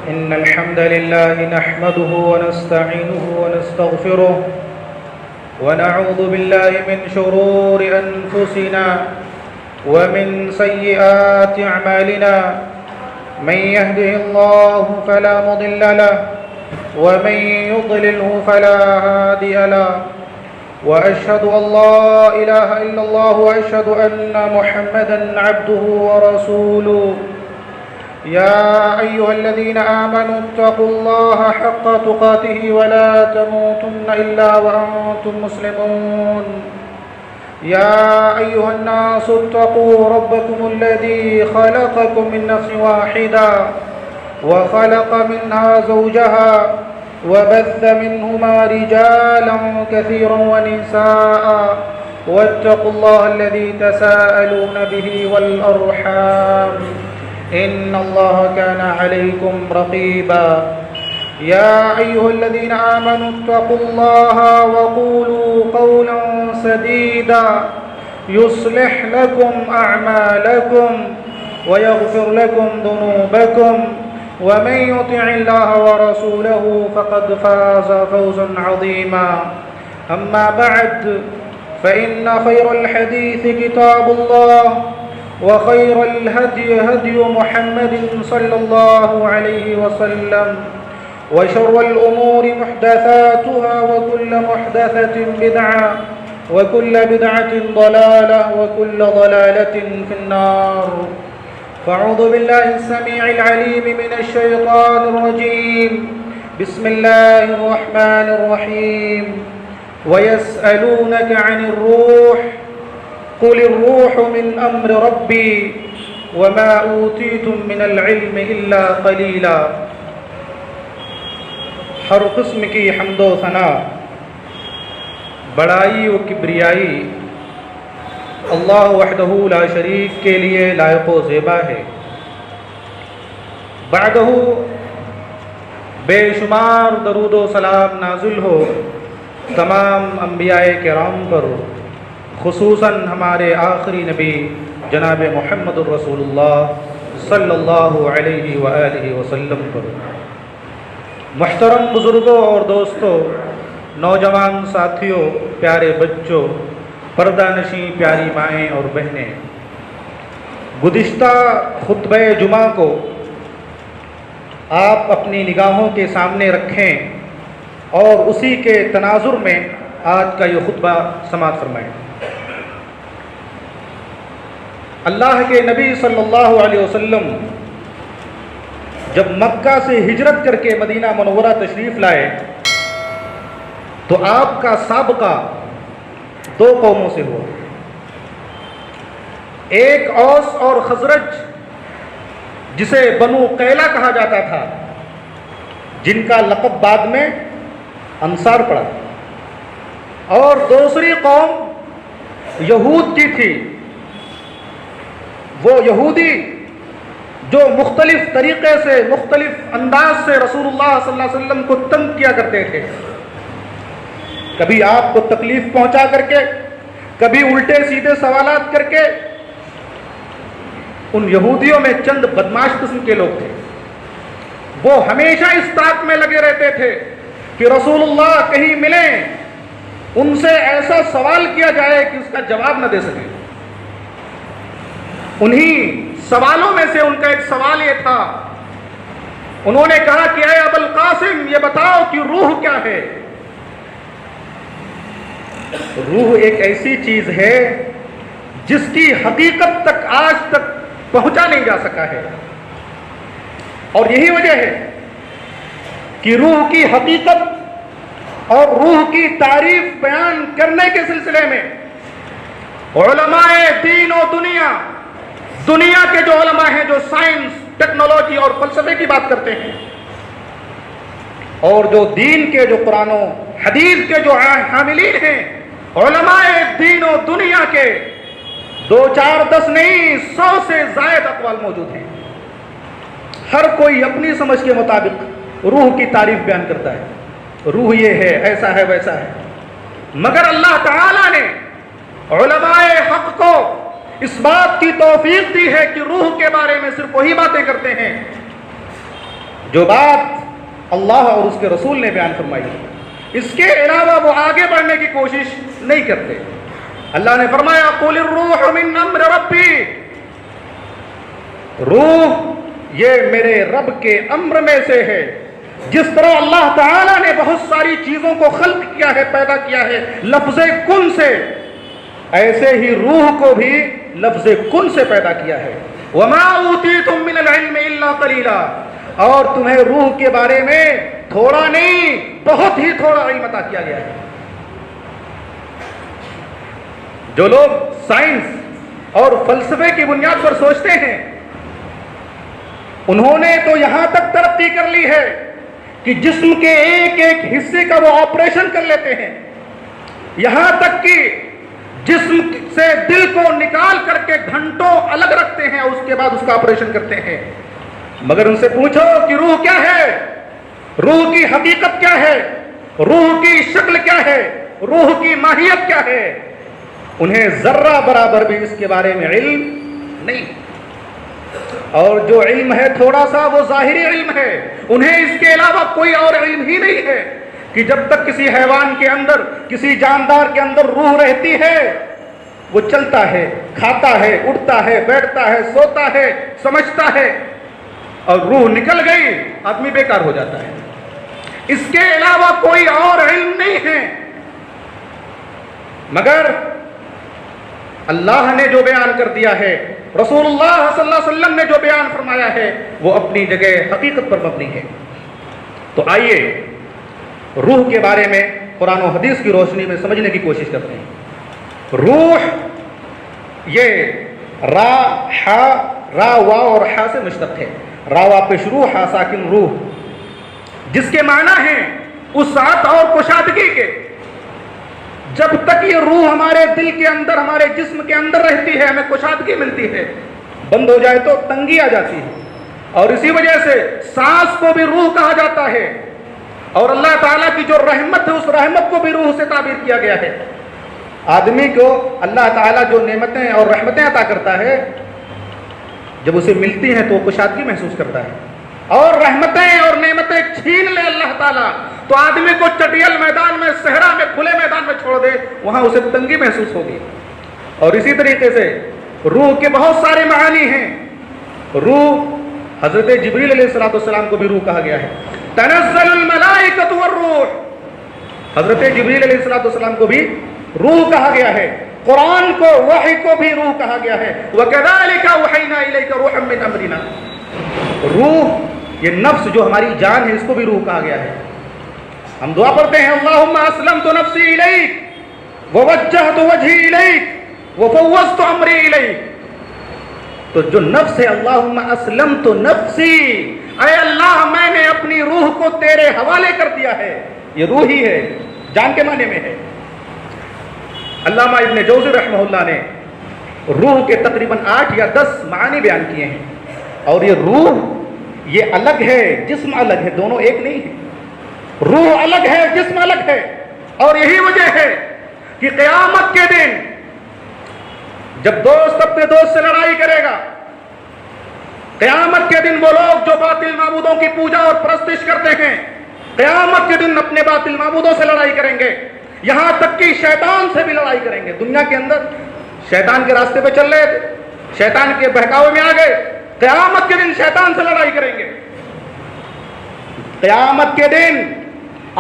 إن الحمد لله نحمده ونستعينه ونستغفره ونعوذ بالله من شرور أنفسنا ومن سيئات أعمالنا من يهده الله فلا مضل له ومن يضلله فلا هادي له وأشهد أن لا إله إلا الله وأشهد أن محمدا عبده ورسوله يا أيها الذين آمنوا اتقوا الله حق تقاته ولا تموتن إلا وأنتم مسلمون يا أيها الناس اتقوا ربكم الذي خلقكم من نفس واحدة وخلق منها زوجها وبث منهما رجالا كثيرا ونساء واتقوا الله الذي تساءلون به والأرحام إن الله كان عليكم رقيبا يا أيها الذين آمنوا اتقوا الله وقولوا قولا سديدا يصلح لكم أعمالكم ويغفر لكم ذنوبكم ومن يطع الله ورسوله فقد فاز فوزا عظيما أما بعد فإن خير الحديث كتاب الله وخير الهدي هدي محمد صلى الله عليه وسلم وشر الأمور محدثاتها وكل محدثة بدعة وكل بدعة ضلالة وكل ضلالة في النار فأعوذ بالله السميع العليم من الشيطان الرجيم بسم الله الرحمن الرحيم ويسألونك عن الروح قل الروح من أمر ربي وما أوتيتم من العلم إلا قليلا ہر قسم کی حمد و ثنا بڑائی و کبریائی اللہ وحدہ لا شریک کے لیے لائق و زیبا ہے۔ بعدہ بے شمار درود و سلام نازل ہو تمام انبیاء کرام پر، خصوصاً ہمارے آخری نبی جناب محمد الرسول اللہ صلی اللہ علیہ وآلہ وسلم پر۔ محترم بزرگوں اور دوستوں، نوجوان ساتھیوں، پیارے بچوں، پردہ نشیں پیاری مائیں اور بہنیں، گزشتہ خطبہ جمعہ کو آپ اپنی نگاہوں کے سامنے رکھیں اور اسی کے تناظر میں آج کا یہ خطبہ سماعت فرمائیں۔ اللہ کے نبی صلی اللہ علیہ وسلم جب مکہ سے ہجرت کر کے مدینہ منورہ تشریف لائے تو آپ کا سابقہ دو قوموں سے ہوا، ایک اوس اور خزرج جسے بنو قیلہ کہا جاتا تھا، جن کا لقب بعد میں انصار پڑا، اور دوسری قوم یہود کی تھی، وہ یہودی جو مختلف طریقے سے مختلف انداز سے رسول اللہ صلی اللہ علیہ وسلم کو تنگ کیا کرتے تھے، کبھی آپ کو تکلیف پہنچا کر کے، کبھی الٹے سیدھے سوالات کر کے۔ ان یہودیوں میں چند بدماش قسم کے لوگ تھے، وہ ہمیشہ اس طاق میں لگے رہتے تھے کہ رسول اللہ کہیں ملیں، ان سے ایسا سوال کیا جائے کہ اس کا جواب نہ دے سکیں۔ انہی سوالوں میں سے ان کا ایک سوال یہ تھا، انہوں نے کہا کہ اے ابو القاسم یہ بتاؤ کہ روح کیا ہے؟ روح ایک ایسی چیز ہے جس کی حقیقت تک آج تک پہنچا نہیں جا سکا ہے، اور یہی وجہ ہے کہ روح کی حقیقت اور روح کی تعریف بیان کرنے کے سلسلے میں علماء دین و دنیا کے جو علماء ہیں، جو سائنس، ٹیکنالوجی اور فلسفے کی بات کرتے ہیں، اور جو دین کے، جو قرآن و حدیث کے جو حاملین ہیں، علماء دین و دنیا کے 2 4 10 نہیں 100 سے زائد اقوال موجود ہیں۔ ہر کوئی اپنی سمجھ کے مطابق روح کی تعریف بیان کرتا ہے، روح یہ ہے، ایسا ہے، ویسا ہے، مگر اللہ تعالیٰ نے علماء حق کو اس بات کی توفیق دی ہے کہ روح کے بارے میں صرف وہی باتیں کرتے ہیں جو بات اللہ اور اس کے رسول نے بیان فرمائی اس کے علاوہ وہ آگے بڑھنے کی کوشش نہیں کرتے۔ اللہ نے فرمایا قُلِ الرُّوحُ مِنْ أَمْرِ رَبِّي، روح یہ میرے رب کے امر میں سے ہے۔ جس طرح اللہ تعالیٰ نے بہت ساری چیزوں کو خلق کیا ہے، پیدا کیا ہے لفظ کن سے، ایسے ہی روح کو بھی لفظ کن سے پیدا کیا ہے۔ وَمَا أُوتِيتُم مِّنَ الْعِلْمِ إِلَّا قَلِيلًا، اور تمہیں روح کے بارے میں تھوڑا نہیں بہت ہی تھوڑا علم عطا کیا گیا ہے۔ جو لوگ سائنس اور فلسفے کی بنیاد پر سوچتے ہیں انہوں نے تو یہاں تک ترقی کر لی ہے کہ جسم کے ایک ایک حصے کا وہ آپریشن کر لیتے ہیں، یہاں تک کہ جسم سے دل کو نکال کر کے گھنٹوں الگ رکھتے ہیں اور اس کے بعد اس کا آپریشن کرتے ہیں۔ مگر ان سے پوچھو کہ روح کیا ہے، روح کی حقیقت کیا ہے، روح کی شکل کیا ہے، روح کی ماہیت کیا ہے، انہیں ذرہ برابر بھی اس کے بارے میں علم نہیں۔ اور جو علم ہے تھوڑا سا وہ ظاہری علم ہے، انہیں اس کے علاوہ کوئی اور علم ہی نہیں ہے کہ جب تک کسی حیوان کے اندر، کسی جاندار کے اندر روح رہتی ہے وہ چلتا ہے، کھاتا ہے، اٹھتا ہے، بیٹھتا ہے، سوتا ہے، سمجھتا ہے، اور روح نکل گئی آدمی بیکار ہو جاتا ہے۔ اس کے علاوہ کوئی اور علم نہیں ہے۔ مگر اللہ نے جو بیان کر دیا ہے، رسول اللہ صلی اللہ علیہ وسلم نے جو بیان فرمایا ہے وہ اپنی جگہ حقیقت پر مبنی ہے۔ تو آئیے روح کے بارے میں قرآن و حدیث کی روشنی میں سمجھنے کی کوشش کرتے ہیں۔ روح یہ را وا اور ہا سے مشتق ہے۔ را وا پیش روح، ہا ساکن روح، جس کے معنی ہیں وسعت اور کشادگی کے۔ جب تک یہ روح ہمارے دل کے اندر، ہمارے جسم کے اندر رہتی ہے ہمیں کشادگی ملتی ہے، بند ہو جائے تو تنگی آ جاتی ہے، اور اسی وجہ سے سانس کو بھی روح کہا جاتا ہے۔ اور اللہ تعالیٰ کی جو رحمت ہے اس رحمت کو بھی روح سے تعبیر کیا گیا ہے۔ آدمی کو اللہ تعالیٰ جو نعمتیں اور رحمتیں عطا کرتا ہے جب اسے ملتی ہیں تو وہ کشادگی محسوس کرتا ہے، اور رحمتیں اور نعمتیں چھین لے اللہ تعالیٰ تو آدمی کو چٹیل میدان میں، صحرا میں، کھلے میدان میں چھوڑ دے، وہاں اسے تنگی محسوس ہوگی۔ اور اسی طریقے سے روح کے بہت سارے معانی ہیں۔ روح حضرت جبریل علیہ السلام کو بھی روح کہا گیا ہے۔ تنزل الملائکۃ والروح، حضرت جبریل علیہ السلام کو بھی روح کہا گیا ہے۔ قرآن کو، وحی کو بھی روح کہا گیا ہے۔ وَكَذَلِكَ أَوْحَيْنَا إِلَيْكَ رُوحًا مِّنْ أَمْرِنَا، روح یہ نفس جو ہماری جان ہے اس کو بھی روح کہا گیا ہے۔ ہم دعا پڑھتے ہیں اللہم اسلمت نفسی الیک ووجہت وجہی الیک وفوضت امری الیک، تو جو نفس ہے اللہم اسلمت نفسی، اے اللہ میں نے اپنی روح کو تیرے حوالے کر دیا ہے، یہ روح ہی ہے، جان کے معنی میں ہے۔ علامہ ابن جوزی رحمہ اللہ نے روح کے تقریباً 8 یا 10 معنی بیان کیے ہیں، اور یہ روح یہ الگ ہے، جسم الگ ہے، دونوں ایک نہیں ہے۔ روح الگ ہے، جسم الگ ہے، اور یہی وجہ ہے کہ قیامت کے دن جب دوست اپنے دوست سے لڑائی کرے گا، قیامت کے دن وہ لوگ جو باطل معبودوں کی پوجا اور پرستش کرتے ہیں قیامت کے دن اپنے باطل معبودوں سے لڑائی کریں گے، یہاں تک کہ شیطان سے بھی لڑائی کریں گے۔ دنیا کے اندر شیطان کے راستے پہ چل رہے تھے، شیطان کے بہکاوے میں آ گئے، قیامت کے دن شیطان سے لڑائی کریں گے۔ قیامت کے دن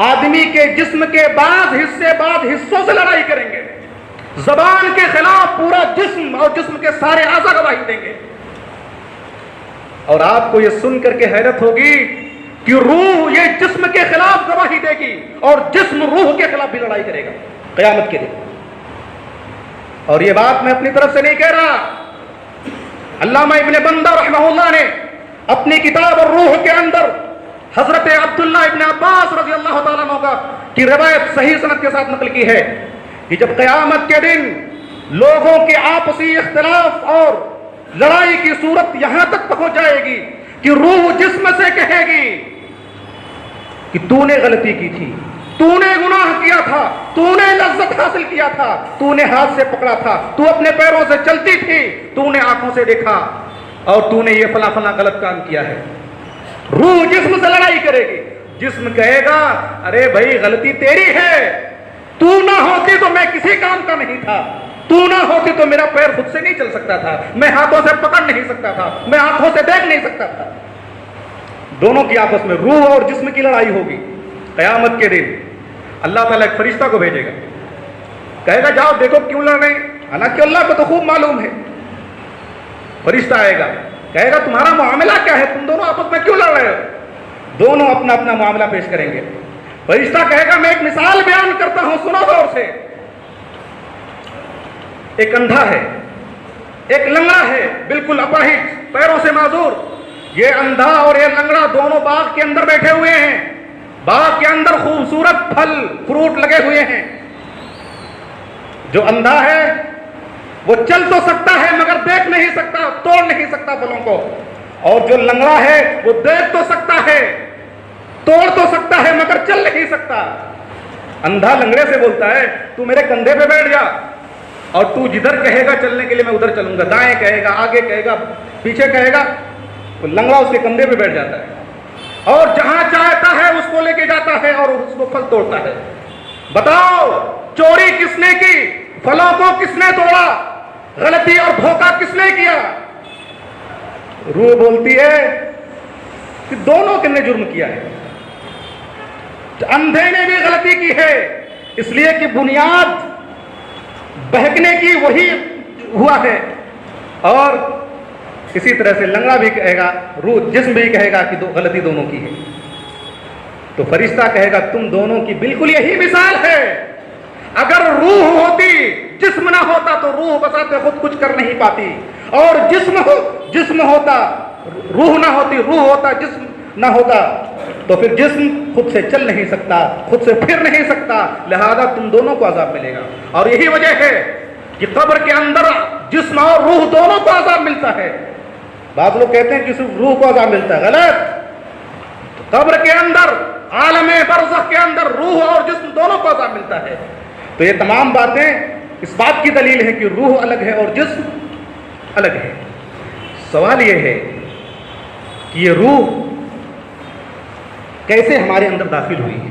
آدمی کے جسم کے بعض حصوں سے لڑائی کریں گے، زبان کے خلاف پورا جسم اور جسم کے سارے اعضاء گواہی دیں گے۔ اور آپ کو یہ سن کر کے حیرت ہوگی کہ روح یہ جسم کے خلاف گواہی دے گی اور جسم روح کے خلاف بھی لڑائی کرے گا قیامت کے دن۔ اور یہ بات میں اپنی طرف سے نہیں کہہ رہا، علامہ ابن بندہ رحمہ اللہ نے اپنی کتاب الروح کے اندر حضرت عبداللہ ابن عباس رضی اللہ تعالیٰ عنہ کی روایت صحیح سند کے ساتھ نقل کی ہے کہ جب قیامت کے دن لوگوں کے آپسی اختلاف اور لڑائی کی صورت یہاں تک پہنچ جائے گی کہ روح جسم سے کہے گی کہ تو نے غلطی کی تھی، تو نے گناہ کیا تھا، تو نے لذت حاصل کیا تھا، تو نے ہاتھ سے پکڑا تھا، تو اپنے پیروں سے چلتی تھی، تو نے آنکھوں سے دیکھا، اور تو نے یہ فلاں فلاں غلط کام کیا ہے۔ روح جسم سے لڑائی کرے گی، جسم کہے گا ارے بھائی غلطی تیری ہے، تو نہ ہوتی تو میں کسی کام کا نہیں تھا، تو نہ ہوتی تو میرا پیر خود سے نہیں چل سکتا تھا، میں ہاتھوں سے پکڑ نہیں سکتا تھا، میں آنکھوں سے دیکھ نہیں سکتا تھا۔ دونوں کی آپس میں روح اور جسم کی لڑائی ہوگی۔ قیامت کے دن اللہ تعالیٰ ایک فرشتہ کو بھیجے گا، کہے گا جاؤ دیکھو کیوں لڑ رہے ہیں، حالانکہ اللہ کو تو خوب معلوم ہے۔ فرشتہ آئے گا، کہے گا تمہارا معاملہ کیا ہے، تم دونوں آپس میں کیوں لڑ رہے ہو؟ دونوں اپنا اپنا معاملہ پیش کریں گے۔ فرشتہ کہے گا میں ایک مثال بیان کرتا ہوں، سنو غور سے۔ ایک اندھا ہے، ایک لنگڑا ہے، بالکل اپاہج، پیروں سے معذور۔ یہ اندھا اور یہ لنگڑا دونوں باغ کے اندر بیٹھے ہوئے ہیں، باغ کے اندر خوبصورت پھل فروٹ لگے ہوئے ہیں۔ جو اندھا ہے وہ چل تو سکتا ہے مگر دیکھ نہیں سکتا، توڑ نہیں سکتا پھلوں کو، اور جو لنگڑا ہے وہ دیکھ تو سکتا ہے، توڑ تو سکتا ہے مگر چل نہیں سکتا۔ اندھا لنگڑے سے بولتا ہے تو میرے کندھے پہ بیٹھ جا، اور تو جدھر کہے گا چلنے کے لیے میں ادھر چلوں گا، دائیں کہے گا، آگے کہے گا، پیچھے کہے گا۔ تو لنگڑا اس کے کندھے پہ بیٹھ جاتا ہے اور جہاں چاہتا ہے اس کو لے کے جاتا ہے اور اس کو پھل توڑتا ہے۔ بتاؤ چوری کس نے کی، پھلوں کو کس نے توڑا، غلطی اور دھوکہ کس نے کیا؟ روح بولتی ہے کہ دونوں نے جرم کیا ہے۔ اندھے نے بھی غلطی کی ہے، اس لیے کہ بنیاد بہکنے کی وہی ہوا ہے، اور اسی طرح سے لنگڑا بھی کہے گا، روح جسم بھی کہے گا کہ غلطی دونوں کی ہے۔ تو فرشتہ کہے گا تم دونوں کی بالکل یہی مثال ہے۔ اگر روح ہوتی، جسم نہ ہوتا تو روح بذات خود کچھ کر نہیں پاتی، اور جسم ہوتا، روح نہ ہوتی، روح ہوتا، جسم نہ ہوتا تو پھر جسم خود سے چل نہیں سکتا، خود سے پھر نہیں سکتا، لہذا تم دونوں کو عذاب ملے گا۔ اور یہی وجہ ہے کہ قبر کے اندر جسم اور روح دونوں کو عذاب ملتا ہے۔ بعض لوگ کہتے ہیں کہ صرف روح کو عذاب ملتا ہے، غلط۔ قبر کے اندر، عالم برزخ کے اندر روح اور جسم دونوں کو عذاب ملتا ہے۔ تو یہ تمام باتیں اس بات کی دلیل ہے کہ روح الگ ہے اور جسم الگ ہے۔ سوال یہ ہے کہ یہ روح کیسے ہمارے اندر داخل ہوئی ہے؟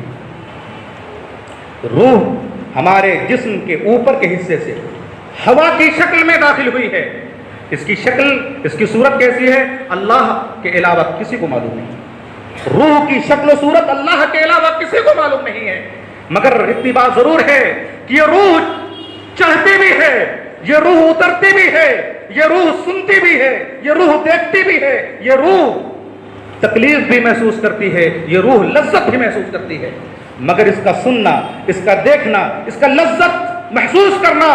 روح ہمارے جسم کے اوپر کے حصے سے ہوا کی شکل میں داخل ہوئی ہے۔ اس کی شکل، اس کی صورت کیسی ہے، اللہ کے علاوہ کسی کو معلوم نہیں۔ روح کی شکل و صورت اللہ کے علاوہ کسی کو معلوم نہیں ہے، مگر اتنی بات ضرور ہے کہ یہ روح چڑھتی بھی ہے، یہ روح اترتی بھی ہے، یہ روح سنتی بھی ہے، یہ روح دیکھتی بھی ہے، یہ روح تکلیف بھی محسوس کرتی ہے، یہ روح لذت بھی محسوس کرتی ہے، مگر اس کا سننا، اس کا دیکھنا، اس کا لذت محسوس کرنا،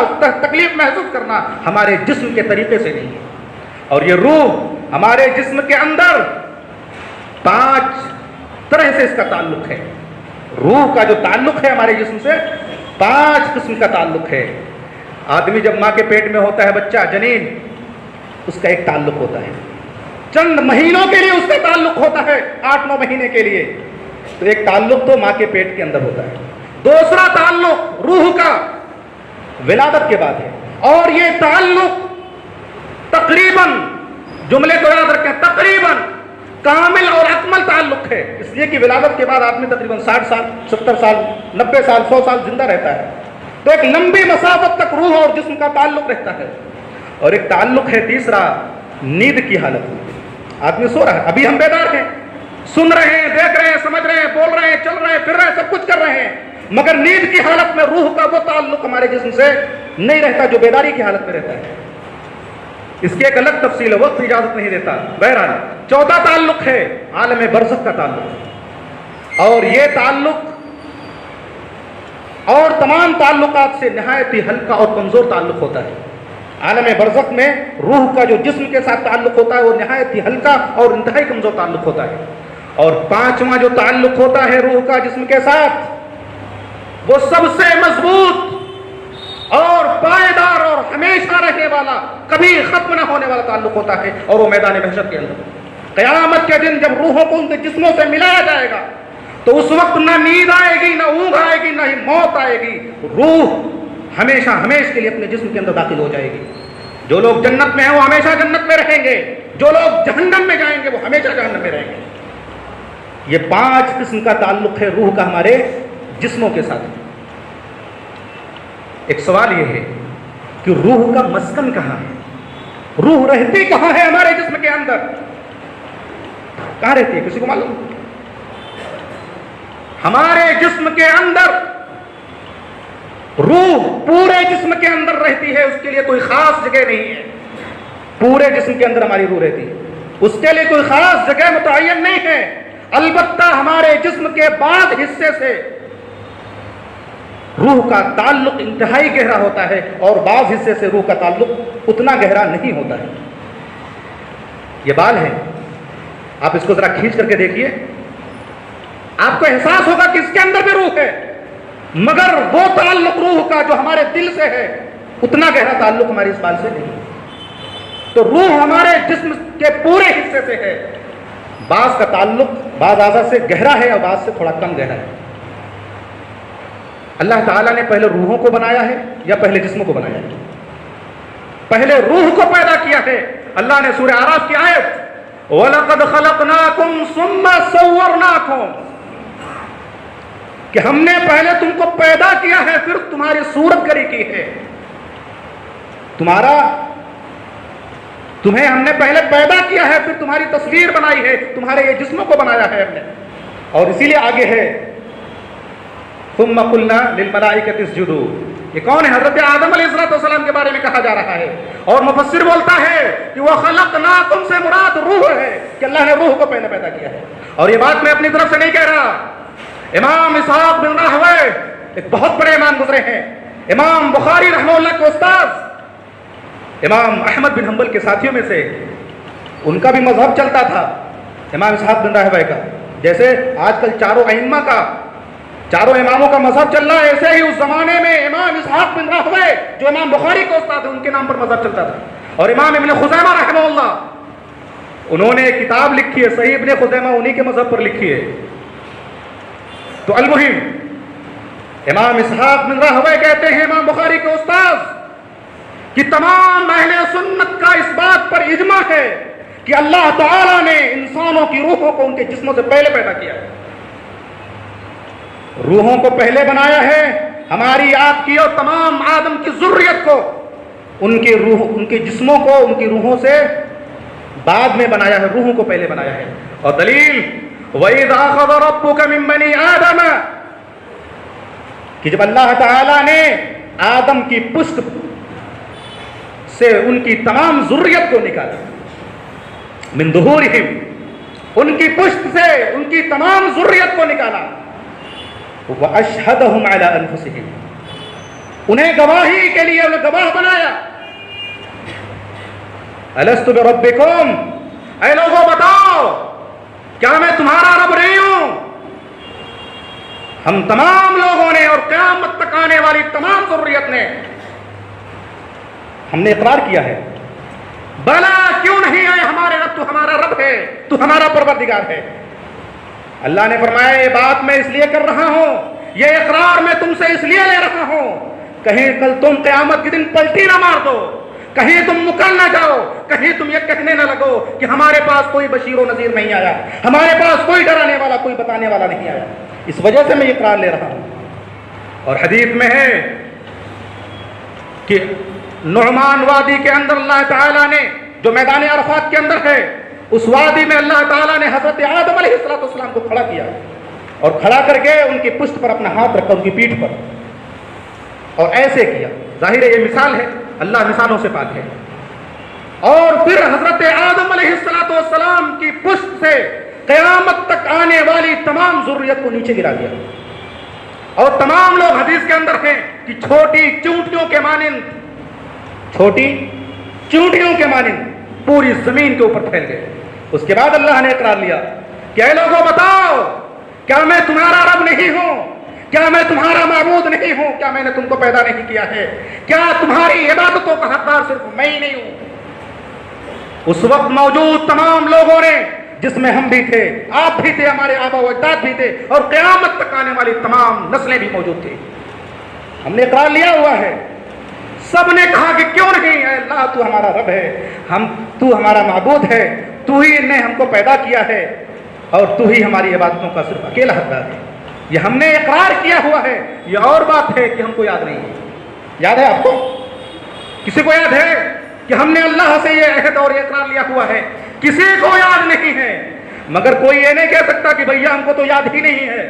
تکلیف محسوس کرنا ہمارے جسم کے طریقے سے نہیں ہے۔ اور یہ روح ہمارے جسم کے اندر 5 طرح سے اس کا تعلق ہے۔ روح کا جو تعلق ہے ہمارے جسم سے 5 قسم کا تعلق ہے۔ آدمی جب ماں کے پیٹ میں ہوتا ہے، بچہ جنین، اس کا ایک تعلق ہوتا ہے، چند مہینوں کے لیے اس کا تعلق ہوتا ہے، 8-9 مہینے کے لیے، تو ایک تعلق تو ماں کے پیٹ کے اندر ہوتا ہے۔ دوسرا تعلق روح کا ولادت کے بعد ہے، اور یہ تعلق تقریباً، جملے کو یاد رکھیں، تقریباً کامل اور اکمل تعلق ہے، اس لیے کہ ولادت کے بعد آدمی تقریباً 60 سال 70 سال 90 سال 100 سال زندہ رہتا ہے، تو ایک لمبی مسافت تک روح اور جسم کا تعلق رہتا ہے۔ اور ایک تعلق ہے تیسرا، نیند کی حالت میں، آدمی سو رہا ہے، ابھی ہم بیدار ہیں، سن رہے ہیں، دیکھ رہے ہیں، سمجھ رہے ہیں، بول رہے ہیں، چل رہے ہیں، پھر رہے ہیں، سب کچھ کر رہے ہیں، مگر نیند کی حالت میں روح کا وہ تعلق ہمارے جسم سے نہیں رہتا جو بیداری کی حالت میں رہتا ہے۔ اس کی ایک الگ تفصیل ہے، وقت اجازت نہیں دیتا۔ بہرحال چوتھا تعلق ہے عالم برزخ کا تعلق، اور یہ تعلق اور تمام تعلقات سے نہایت ہی ہلکا اور کمزور تعلق ہوتا ہے۔ عالم برزخ میں روح کا جو جسم کے ساتھ تعلق ہوتا ہے وہ نہایت ہی ہلکا اور انتہائی کمزور تعلق ہوتا ہے۔ اور 5واں جو تعلق ہوتا ہے روح کا جسم کے ساتھ، وہ سب سے مضبوط اور پائیدار اور ہمیشہ رہنے والا، کبھی ختم نہ ہونے والا تعلق ہوتا ہے، اور وہ میدان محشر کے اندر قیامت کے دن جب روحوں کو ان کے جسموں سے ملایا جائے گا تو اس وقت نہ نیند آئے گی، نہ اونگ آئے گی، نہ ہی موت آئے گی، روح ہمیشہ ہمیشہ کے لیے اپنے جسم کے اندر داخل ہو جائے گی۔ جو لوگ جنت میں ہیں وہ ہمیشہ جنت میں رہیں گے، جو لوگ جہنم میں جائیں گے وہ ہمیشہ جہنم میں رہیں گے۔ یہ 5 قسم کا تعلق ہے روح کا ہمارے جسموں کے ساتھ۔ ایک سوال یہ ہے کہ روح کا مسکن کہاں ہے؟ روح رہتی کہاں ہے ہمارے جسم کے اندر؟ کہاں رہتی ہے؟ کسی کو معلوم؟ ہمارے جسم کے اندر روح پورے جسم کے اندر رہتی ہے، اس کے لیے کوئی خاص جگہ نہیں ہے۔ پورے جسم کے اندر ہماری روح رہتی ہے، اس کے لیے کوئی خاص جگہ متعین نہیں ہے۔ البتہ ہمارے جسم کے بعض حصے سے روح کا تعلق انتہائی گہرا ہوتا ہے اور بعض حصے سے روح کا تعلق اتنا گہرا نہیں ہوتا ہے۔ یہ بال ہے، آپ اس کو ذرا کھینچ کر کے دیکھیے، آپ کو احساس ہوگا کہ اس کے اندر بھی روح ہے، مگر وہ تعلق روح کا جو ہمارے دل سے ہے اتنا گہرا تعلق ہماری اس بال سے نہیں۔ تو روح ہمارے جسم کے پورے حصے سے ہے، بعض کا تعلق بعض اعضاء سے گہرا ہے اور بعض سے تھوڑا کم گہرا ہے۔ اللہ تعالیٰ نے پہلے روحوں کو بنایا ہے یا پہلے جسموں کو بنایا ہے؟ پہلے روح کو پیدا کیا ہے۔ اللہ نے سورہ اعراف کی آیت وَلَقَدْ خَلَقْنَاكُمْ ثُمَّ صَوَّرْنَاكُمْ کہ ہم نے پہلے تم کو پیدا کیا ہے پھر تمہاری صورت گری کی ہے۔ تمہیں ہم نے پہلے پیدا کیا ہے پھر تمہاری تصویر بنائی ہے، تمہارے یہ جسموں کو بنایا ہے ہم نے۔ اور اسی لیے آگے ہے ثم قلنا للملائکۃ اسجدوا، یہ کون ہے؟ حضرت آدم علیہ السلام کے بارے میں کہا جا رہا ہے، اور مفسر بولتا ہے کہ وہ خلقناکم سے مراد روح ہے، کہ اللہ نے روح کو پہلے پیدا کیا ہے۔ اور یہ بات میں اپنی طرف سے نہیں کہہ رہا، امام اسحاق بن راہوے ایک بہت بڑے امام گزرے ہیں، امام بخاری رحمہ اللہ کے استاذ، امام احمد بن حنبل کے ساتھیوں میں سے، ان کا بھی مذہب چلتا تھا امام اسحاق بن راہوے کا، جیسے آج کل چاروں اماموں کا مذہب چل رہا ہے، ایسے ہی اس زمانے میں امام اسحاق بن راہوے جو امام بخاری کے استاد ہیں ان کے نام پر مذہب چلتا تھا۔ اور امام ابن خزیمہ رحمہ اللہ، انہوں نے کتاب لکھی ہے صحیح ابن خزیمہ، انہی کے مذہب پر لکھی ہے۔ تو المہم امام اسحاق بن راہوے کہتے ہیں امام بخاری کے استاد کہ تمام اہل سنت کا اس بات پر اجماع ہے کہ اللہ تعالیٰ نے انسانوں کی روحوں کو ان کے جسموں سے پہلے پیدا کیا ہے، روحوں کو پہلے بنایا ہے، ہماری آپ کی اور تمام آدم کی ذریت کو ان کے جسموں کو ان کی روحوں سے بعد میں بنایا ہے، روحوں کو پہلے بنایا ہے۔ اور دلیل وَإِذْ أَخَذَ رَبُّكَ مِن بَنِي آدَمَ کہ جب اللہ تعالیٰ نے آدم کی پشت سے ان کی تمام ذریت کو نکالا، من ظہورہم، ان کی پشت سے ان کی تمام ذریت کو نکالا، وَأَشْهَدَهُمْ عَلَىٰ أَنفُسِهِمْ، انہیں گواہی کے لیے انہیں گواہ بنایا، أَلَسْتُ بِرَبِّكُمْ، اے لوگوں بتاؤ کیا میں تمہارا رب نہیں ہوں؟ ہم تمام لوگوں نے اور قیامت تک آنے والی تمام ذریت نے ہم نے اقرار کیا ہے، بلا کیوں نہیں ہے ہمارے رب، تو ہمارا رب ہے، تو ہمارا پروردگار ہے۔ اللہ نے فرمایا یہ بات میں اس لیے کر رہا ہوں، یہ اقرار میں تم سے اس لیے لے رہا ہوں، کہیں کل تم قیامت کے دن پلٹی نہ مار دو، کہیں تم مکر نہ جاؤ، کہیں تم یہ کہنے نہ لگو کہ ہمارے پاس کوئی بشیر و نذیر نہیں آیا، ہمارے پاس کوئی ڈرانے والا کوئی بتانے والا نہیں آیا، اس وجہ سے میں یہ اقرار لے رہا ہوں۔ اور حدیث میں ہے کہ نعمان وادی کے اندر اللہ تعالیٰ نے جو میدان عرفات کے اندر ہے، اس وادی میں اللہ تعالیٰ نے حضرت آدم علیہ السلام کو کھڑا کیا اور کھڑا کر کے ان کی پشت پر اپنا ہاتھ رکھا، ان کی پیٹھ پر، اور ایسے کیا۔ ظاہر ہے یہ مثال ہے، اللہ مثالوں سے پاک ہے۔ اور پھر حضرت آدم علیہ السلام کی پشت سے قیامت تک آنے والی تمام ذریت کو نیچے گرا دیا، اور تمام لوگ حدیث کے اندر ہیں کہ چھوٹی چونٹیوں کے مانند پوری زمین کے اوپر پھیل گئے۔ اس کے بعد اللہ نے اقرار لیا کہ اے لوگوں بتاؤ کیا میں تمہارا رب نہیں ہوں؟ کیا میں تمہارا معبود نہیں ہوں؟ کیا میں نے تم کو پیدا نہیں کیا ہے؟ کیا تمہاری عبادتوں کا حقدار صرف میں ہی نہیں ہوں؟ اس وقت موجود تمام لوگوں نے، جس میں ہم بھی تھے، آپ بھی تھے، ہمارے آبا و اجداد بھی تھے، اور قیامت تک آنے والی تمام نسلیں بھی موجود تھیں، ہم نے اقرار لیا ہوا ہے۔ سب نے کہا کہ کیوں نہیں، اے اللہ تو ہمارا رب ہے، تو ہمارا معبود ہے، تو ہی نے ہم کو پیدا کیا ہے، اور تو ہی ہماری عبادتوں کا صرف اکیلا حقدار ہے. یہ ہم نے اقرار کیا ہوا ہے. یہ اور بات ہے کہ ہم کو یاد نہیں ہے. یاد ہے آپ کو؟ کسی کو یاد ہے کہ ہم نے اللہ سے یہ عہد اور یہ اقرار لیا ہوا ہے؟ کسی کو یاد نہیں ہے. مگر کوئی یہ نہیں کہہ سکتا کہ بھیا ہم کو تو یاد ہی نہیں ہے،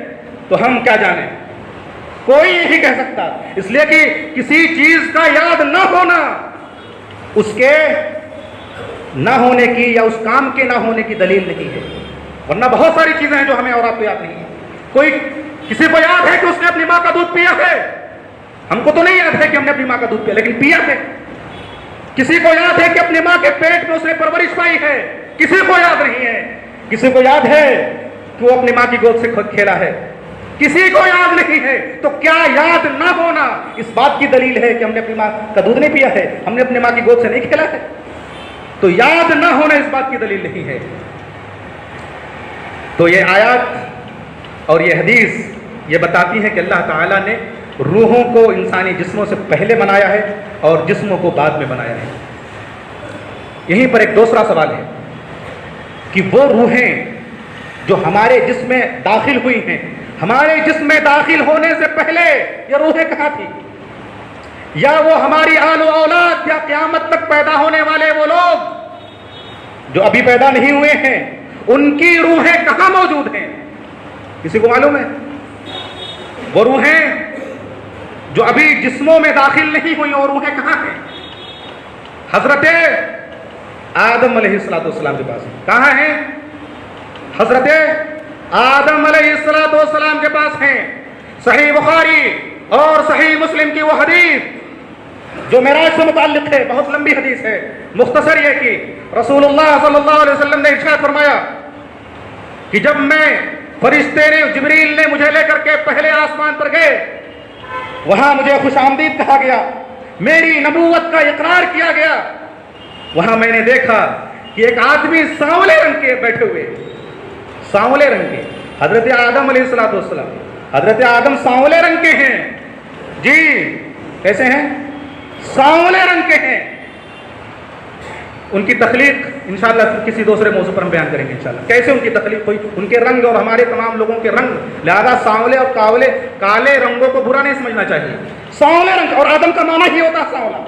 تو ہم کیا جانیں. کوئی نہیں کہہ سکتا، اس لیے کہ کسی چیز کا یاد نہ ہونا اس کے نہ ہونے کی یا اس کام کے نہ ہونے کی دلیل نہیں ہے. ورنہ بہت ساری چیزیں ہیں جو ہمیں اور آپ کو یاد نہیں ہیں. کوئی کسی کو یاد ہے کہ اس نے اپنی ماں کا دودھ پیا ہے؟ ہم کو تو نہیں یاد ہے کہ ہم نے اپنی ماں کا دودھ پیا، لیکن پیا ہے. کسی کو یاد ہے کہ اپنی ماں کے پیٹ میں اس نے پرورش پائی ہے؟ کسی کو یاد نہیں ہے. کسی کو یاد ہے کہ وہ اپنی ماں کی گود سے کھیلا ہے؟ کسی کو یاد نہیں ہے. تو کیا یاد نہ ہونا اس بات کی دلیل ہے کہ ہم نے اپنی ماں کا دودھ نہیں پیا ہے، ہم نے اپنی ماں کی گود سے نہیں کھیلا ہے؟ تو یاد نہ ہونا اس بات کی دلیل نہیں ہے. تو یہ آیات اور یہ حدیث یہ بتاتی ہے کہ اللہ تعالیٰ نے روحوں کو انسانی جسموں سے پہلے بنایا ہے اور جسموں کو بعد میں بنایا ہے. یہیں پر ایک دوسرا سوال ہے کہ وہ روحیں جو ہمارے جسم میں داخل ہوئی ہیں، ہمارے جسم میں داخل ہونے سے پہلے یہ روحیں کہاں تھی؟ یا وہ ہماری آل و اولاد یا قیامت تک پیدا ہونے والے وہ لوگ جو ابھی پیدا نہیں ہوئے ہیں، ان کی روحیں کہاں موجود ہیں؟ کسی کو معلوم ہے؟ وہ روحیں جو ابھی جسموں میں داخل نہیں ہوئی، اور روحیں کہاں ہیں؟ حضرت آدم علیہ السلام کے پاس. کہاں ہیں؟ حضرت آدم علیہ السلام کے پاس ہیں. صحیح بخاری اور صحیح مسلم کی وہ حدیث جو معراج سے متعلق ہے، بہت لمبی حدیث ہے، مختصر یہ کہ رسول اللہ صلی اللہ علیہ وسلم نے ارشاد فرمایا کہ جب میں فرشتے نے جبریل نے مجھے لے کر کے پہلے آسمان پر گئے، وہاں مجھے خوش آمدید کہا گیا، میری نبوت کا اقرار کیا گیا. وہاں میں نے دیکھا کہ ایک آدمی سانولے رنگ کے بیٹھے ہوئے، سانولے رنگ کے. حضرت آدم علیہ السلام، حضرت آدم سانولے رنگ کے ہیں. جی کیسے ہیں؟ سانولے رنگ کے ہیں. ان کی تخلیق انشاءاللہ کسی دوسرے موضوع پر ہم بیان کریں گے انشاءاللہ، کیسے ان کی تخلیق ہوئی، ان کے رنگ اور ہمارے تمام لوگوں کے رنگ. لہذا سانولے اور کالے رنگوں کو برا نہیں سمجھنا چاہیے. سانولے رنگ، اور آدم کا معنی ہی ہوتا ہے سانولا.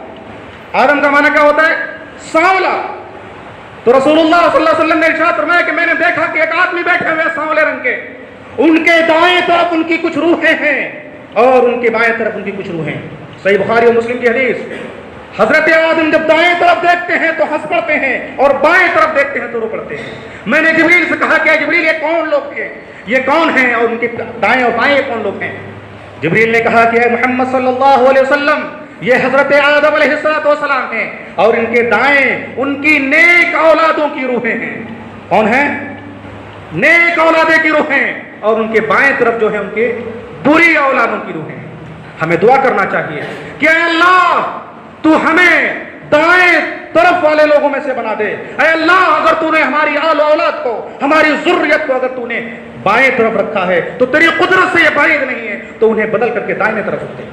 آدم کا معنی کیا ہوتا ہے؟ سانولا. تو رسول اللہ صلی اللہ علیہ وسلم نے ارشاد فرمایا کہ میں نے دیکھا کہ ایک آدمی بیٹھے ہوئے سانولے رنگ کے، ان کے دائیں طرف ان کی کچھ روحیں ہیں اور ان کے بائیں طرف ان کی کچھ روحیں. صحیح بخاری اور مسلم کی حدیث. حضرت آدم جب دائیں طرف دیکھتے ہیں تو ہنس پڑتے ہیں اور بائیں طرف دیکھتے ہیں تو رو پڑتے ہیں. میں نے جبریل سے کہا کہ جبریل یہ کون لوگ ہیں، یہ کون ہیں، اور ان کے دائیں اور بائیں کون لوگ ہیں؟ جبریل نے کہا کہ اے محمد صلی اللہ علیہ وسلم، یہ حضرت آدم علیہ السلام ہیں، اور ان کے دائیں ان کی نیک اولادوں کی روحیں ہیں. کون ہیں؟ نیک اولادیں کی روحیں. اور ان کے بائیں طرف جو ہے ان کے بری اولادوں کی روحیں. ہمیں دعا کرنا چاہیے کہ اے اللہ تو ہمیں دائیں طرف والے لوگوں میں سے بنا دے. اے اللہ اگر تو نے ہماری آل و اولاد کو، ہماری ذریت کو اگر تو نے بائیں طرف رکھا ہے تو تیری قدرت سے یہ بعید نہیں ہے، تو انہیں بدل کر کے دائیں طرف رکھ دے.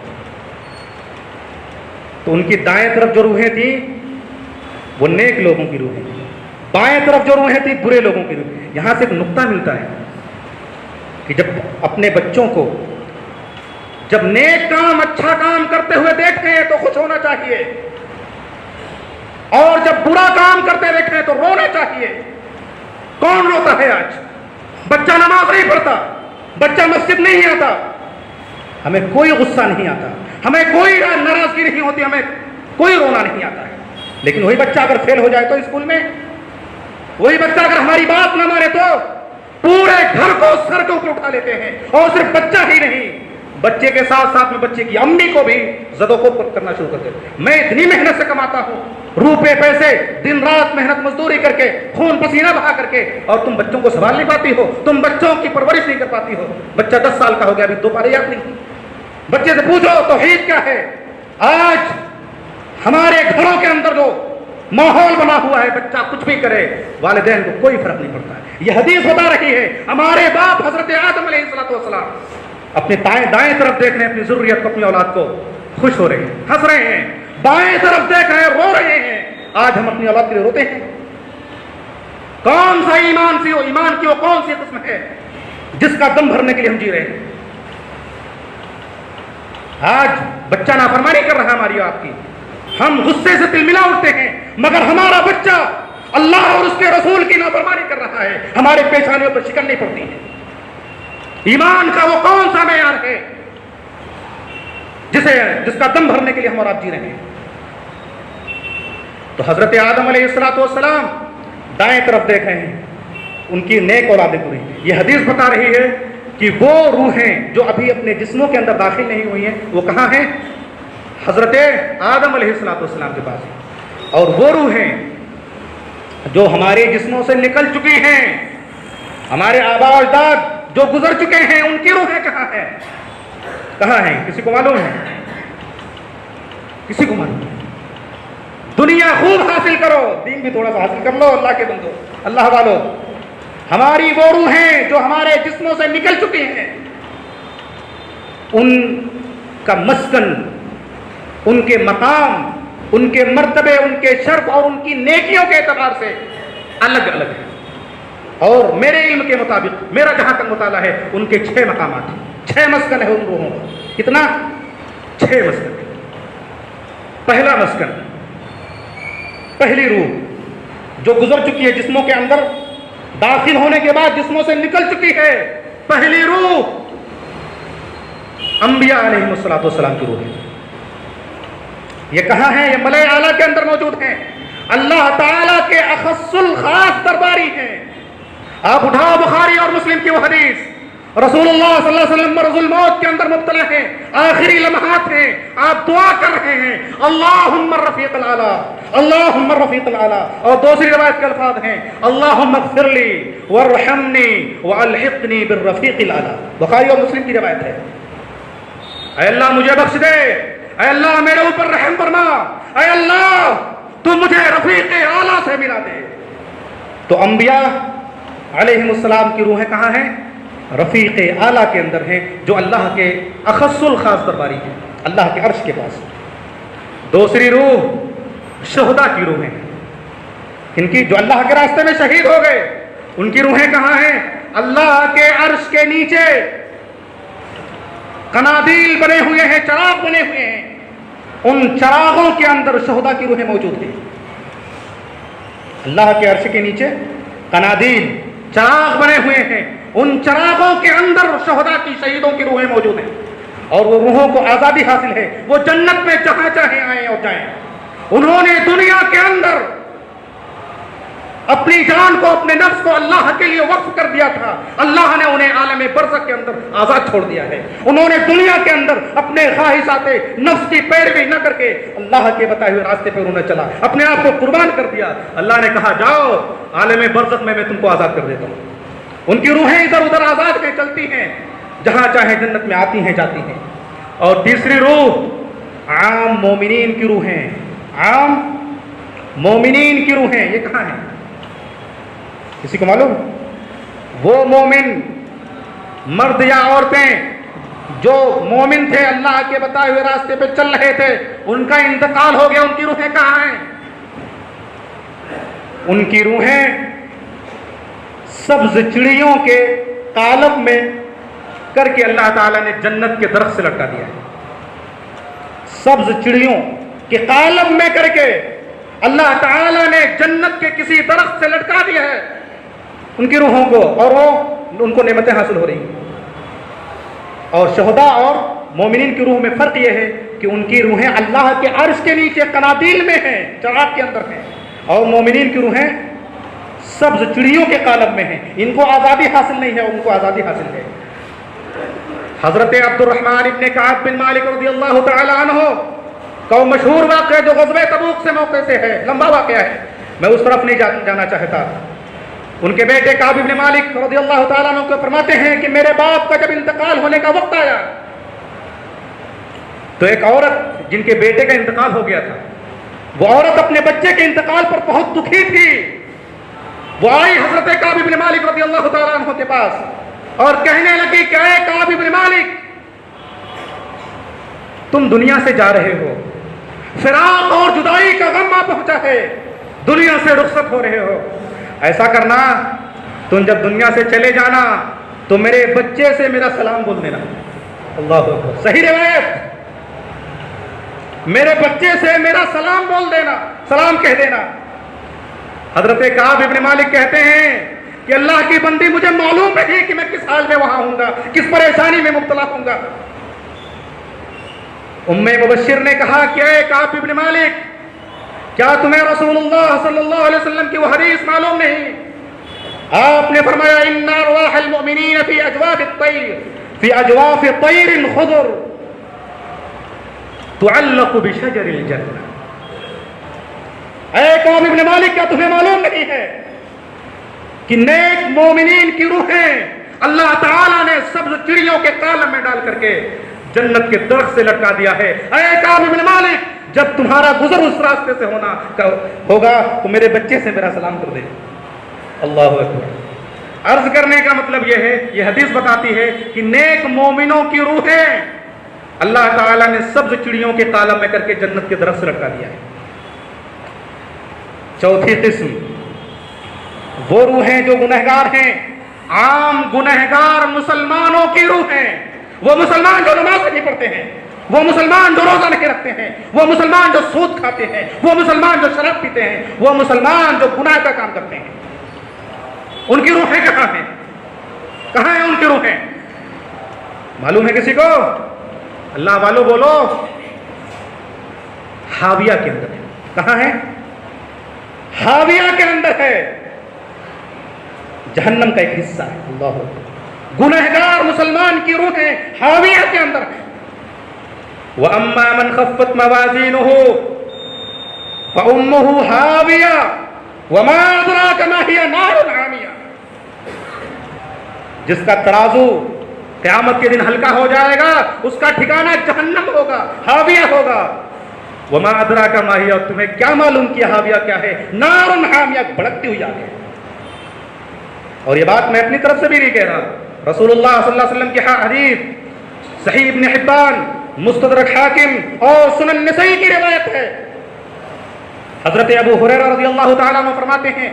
تو ان کی دائیں طرف جو روحیں تھیں وہ نیک لوگوں کی روحیں، بائیں طرف جو روحیں تھیں برے لوگوں کی روحیں. یہاں سے ایک نقطہ ملتا ہے کہ جب اپنے بچوں کو جب نیک کام اچھا کام کرتے ہوئے دیکھتے ہیں تو خوش ہونا چاہیے، اور جب برا کام کرتے دیکھیں تو رونا چاہیے. کون روتا ہے آج؟ بچہ نماز نہیں پڑھتا، بچہ مسجد نہیں آتا، ہمیں کوئی غصہ نہیں آتا، ہمیں کوئی ناراضگی نہیں ہوتی، ہمیں کوئی رونا نہیں آتا ہے. لیکن وہی بچہ اگر فیل ہو جائے تو اسکول میں، وہی بچہ اگر ہماری بات نہ مانے تو پورے گھر کو سر کے اوپر اٹھا لیتے ہیں. اور صرف بچہ ہی نہیں، بچے کے ساتھ ساتھ میں بچے کی امی کو بھی زدو کو کرنا شروع کر دیتے. میں اتنی محنت سے کماتا ہوں، روپے پیسے دن رات محنت مزدوری کر کے، خون پسینہ بہا کر کے، اور تم بچوں کو سنبھال نہیں پاتی ہو، تم بچوں کی پرورش نہیں کر پاتی ہو. بچہ 10 سال کا ہو گیا، ابھی 2 پارے یاد نہیں. بچے سے پوچھو توحید کیا ہے. آج ہمارے گھروں کے اندر جو ماحول بنا ہوا ہے، بچہ کچھ بھی کرے والدین کو کوئی فرق نہیں پڑتا ہے. یہ حدیث بتا رہی ہے ہمارے باپ حضرت آدم علیہ السلام اپنے دائیں طرف دیکھ رہے ہیں اپنی ضروریت کو، اپنی اولاد کو، خوش ہو رہے ہیں، ہنس رہے ہیں. بائیں طرف دیکھ رہے ہیں، رو رہے ہیں. آج ہم اپنی اولاد کے لیے روتے ہیں. کون سا ایمان سی ایمان کی وہ کون سی قسم ہے جس کا دم بھرنے کے لیے ہم جی رہے ہیں؟ آج بچہ نافرمانی کر رہا ہے ہماری آپ کی، ہم غصے سے تلملا اٹھتے ہیں، مگر ہمارا بچہ اللہ اور اس کے رسول کی نافرمانی کر رہا ہے، ہمارے پیشانیوں پر شکن نہیں پڑتی ہے۔ ایمان کا وہ کون سا معیار ہے جس کا دم بھرنے کے لیے ہم اور آپ جی رہے ہیں؟ تو حضرت آدم علیہ السلام دائیں طرف دیکھ رہے ہیں، ان کی نیک اولادیں پوری۔ یہ حدیث بتا رہی ہے کہ وہ روحیں جو ابھی اپنے جسموں کے اندر داخل نہیں ہوئی ہیں وہ کہاں ہیں؟ حضرت آدم علیہ السلام کے پاس۔ اور وہ روحیں جو ہمارے جسموں سے نکل چکی ہیں، ہمارے آباء و اجداد جو گزر چکے ہیں، ان کی روحیں کہاں ہیں؟ کہاں ہیں؟ کسی کو معلوم ہے؟ کسی کو معلوم ہے؟ دنیا خوب حاصل کرو، دین بھی تھوڑا سا حاصل کر لو اللہ کے بندو، اللہ والو۔ ہماری وہ روحیں جو ہمارے جسموں سے نکل چکی ہیں، ان کا مسکن، ان کے مقام، ان کے مرتبے، ان کے شرف اور ان کی نیکیوں کے اعتبار سے الگ الگ ہے۔ اور میرے علم کے مطابق، میرا جہاں تک مطالعہ ہے، ان کے 6 مقامات ہیں، 6 مسکن ہے ان روحوں کا۔ کتنا؟ 6 مسکن۔ پہلا مسکن، پہلی روح جو گزر چکی ہے جسموں کے اندر، داخل ہونے کے بعد جسموں سے نکل چکی ہے، پہلی روح انبیاء علیہ السلام کی روح ہے۔ یہ کہاں ہے؟ یہ ملائے اعلیٰ کے اندر موجود ہیں، اللہ تعالیٰ کے اخص الخاص درباری ہیں۔ آپ اٹھاؤ بخاری اور مسلم کی وہ حدیث، رسول اللہ صلی اللہ علیہ وسلم مرض الموت کے اندر مبتلا ہیں، آخری لمحات ہیں، آپ دعا کر رہے ہیں اللہم الرفیق الاعلیٰ، اللہم الرفیق الاعلیٰ، اور دوسری روایت کے الفاظ ہیں اللہم اغفر لی وارحمنی والحقنی بالرفیق الاعلیٰ۔ بخاری اور مسلم کی روایت ہے، اے اللہ مجھے بخش دے، اے اللہ میرے اوپر رحم فرما، اے اللہ تو مجھے رفیق اعلیٰ سے ملا دے۔ تو انبیاء علیہ السلام کی روحیں کہاں ہیں؟ رفیق اعلیٰ کے اندر ہیں، جو اللہ کے اخص الخاص درباری ہیں، اللہ کے عرش کے پاس۔ دوسری روح شہداء کی روحیں، ان کی جو اللہ کے راستے میں شہید ہو گئے، ان کی روحیں کہاں ہیں؟ اللہ کے عرش کے نیچے قنادیل بنے ہوئے ہیں، چراغ بنے ہوئے ہیں، ان چراغوں کے اندر شہداء کی روحیں موجود ہیں۔ اللہ کے عرش کے نیچے قنادیل، چراغ بنے ہوئے ہیں، ان چراغوں کے اندر شہداء کی، شہیدوں کی روحیں موجود ہیں، اور وہ روحوں کو آزادی حاصل ہے، وہ جنت میں جہاں چاہیں آئیں اور جائیں۔ انہوں نے دنیا کے اندر اپنی جان کو، اپنے نفس کو اللہ کے لیے وقف کر دیا تھا، اللہ نے انہیں عالم برزخ کے اندر آزاد چھوڑ دیا ہے۔ انہوں نے دنیا کے اندر اپنے خواہشات نفس کی پیروی نہ کر کے اللہ کے بتائے ہوئے راستے پر انہیں چلا، اپنے آپ کو قربان کر دیا۔ اللہ نے کہا جاؤ عالم برزخ میں تم کو آزاد کر دیتا ہوں۔ ان کی روحیں ادھر ادھر آزاد میں چلتی ہیں، جہاں چاہیں جنت میں آتی ہیں جاتی ہیں۔ اور تیسری روح عام مومنین کی روحیں، عام مومنین کی روحیں، یہ کہاں ہیں؟ کسی کو معلوم؟ وہ مومن مرد یا عورتیں جو مومن تھے، اللہ کے بتائے ہوئے راستے پہ چل رہے تھے، ان کا انتقال ہو گیا، ان کی روحیں کہاں ہیں؟ ان کی روحیں سبز چڑیوں کے قالب میں کر کے اللہ تعالیٰ نے جنت کے درخت سے لٹکا دیا ہے۔ سبز چڑیوں کے قالب میں کر کے اللہ تعالیٰ نے جنت کے کسی درخت سے لٹکا دیا ہے ان کی روحوں کو، اور وہ ان کو نعمتیں حاصل ہو رہی ہیں۔ اور شہداء اور مومنین کی روح میں فرق یہ ہے کہ ان کی روحیں اللہ کے عرش کے نیچے قنادیل میں ہیں، چراغ کے اندر ہیں، اور مومنین کی روحیں سبز چڑیوں کے قالب میں ہیں، ان کو آزادی حاصل نہیں ہے، ان کو آزادی حاصل ہے۔ حضرت عبد الرحمن ابن کعب بن مالک رضی اللہ تعالی عنہ کا وہ مشہور واقعہ جو غزوہ تبوک سے موقع سے ہے، لمبا واقعہ ہے، میں اس طرف نہیں جانا چاہتا۔ ان کے بیٹے کعب بن مالک رضی اللہ تعالیٰ عنہ کو فرماتے ہیں کہ میرے باپ کا جب انتقال ہونے کا وقت آیا تو ایک عورت جن کے بیٹے کا انتقال ہو گیا تھا، وہ عورت اپنے بچے کے انتقال پر بہت دکھی تھی۔ وہ آئی حضرت کعب بن مالک رضی اللہ تعالیٰ عنہ کے پاس اور کہنے لگی کہ اے کعب بن مالک، تم دنیا سے جا رہے ہو، فراق اور جدائی کا غم آ پہنچا ہے، دنیا سے رخصت ہو رہے ہو، ایسا کرنا، تم جب دنیا سے چلے جانا تو میرے بچے سے میرا سلام بول دینا۔ اللہ اکبر، صحیح روایت، میرے بچے سے میرا سلام بول دینا، سلام کہہ دینا۔ حضرت کعب ابن مالک کہتے ہیں کہ اللہ کی بندی، مجھے معلوم نہیں کہ میں کس حال میں وہاں ہوں گا، کس پریشانی میں مبتلا ہوں گا۔ ام مبشر نے کہا کہ اے کعب ابن مالک، کیا تمہیں رسول اللہ صلی اللہ علیہ وسلم کی وہ حدیث معلوم نہیں؟ آپ نے فرمایا ان ارواح المؤمنین فی اجواف الطیر، فی اجواف طیر خضر تعلق بشجر الجنہ۔ اے کعب ابن مالک، کیا تمہیں معلوم نہیں ہے کہ نیک مومنین کی روحیں اللہ تعالیٰ نے سبز چڑیوں کے کالم میں ڈال کر کے جنت کے درخت سے لٹکا دیا ہے۔ اے کعب ابن مالک، جب تمہارا گزر اس راستے سے ہوگا تو میرے بچے سے میرا سلام کر دے۔ اللہ اکبر۔ عرض کرنے کا مطلب یہ ہے، یہ حدیث بتاتی ہے کہ نیک مومنوں کی روحیں اللہ تعالیٰ نے سبز چڑیوں کے کالم میں کر کے جنت کے درخت سے لٹکا دیا ہے۔ چوتھی قسم وہ روحیں جو گنہگار ہیں، عام گنہگار مسلمانوں کی روحیں، وہ مسلمان جو نماز نہیں پڑھتے ہیں، وہ مسلمان جو روزہ نہیں رکھتے ہیں، وہ مسلمان جو سود کھاتے ہیں، وہ مسلمان جو شراب پیتے ہیں، وہ مسلمان جو گناہ کا کام کرتے ہیں، ان کی روحیں کہاں ہیں؟ کہاں ہیں ان کی روحیں؟ معلوم ہے کسی کو؟ اللہ والو بولو۔ حاویہ کے اندر ہے۔ کہاں ہے؟ حاویہ کے اندر ہے، جہنم کا ایک حصہ ہے۔ اللہ گنہگار مسلمان کی روحیں حاویہ کے اندر ہے۔ وَأَمَّا مَنْ خَفَّتْ مَوَازِينُهُ فَأُمُّهُ هَاوِيَةٌ وَمَا أَدْرَاكَ مَا هِيَ نَارٌ حَامِيَةٌ۔ جس کا ترازو قیامت کے دن ہلکا ہو جائے گا، اس کا ٹھکانہ جہنم ہوگا، حاویہ ہوگا۔ وَمَا أَدْرَاكَ مَا هِيَ، تمہیں کیا معلوم کیا حاویہ کیا ہے؟ نَارٌ حَامِيَةٌ، بھڑکتی ہوئی آگ ہے۔ اور یہ بات میں اپنی طرف سے بھی نہیں کہہ رہا، رسول اللہ صلی اللہ علیہ وسلم کی حدیث صحیح ابن حبان، مستدرک حاکم اور سنن نسائی کی روایت ہے۔ حضرت ابو ہریرہ رضی اللہ تعالیٰ عنہ فرماتے ہیں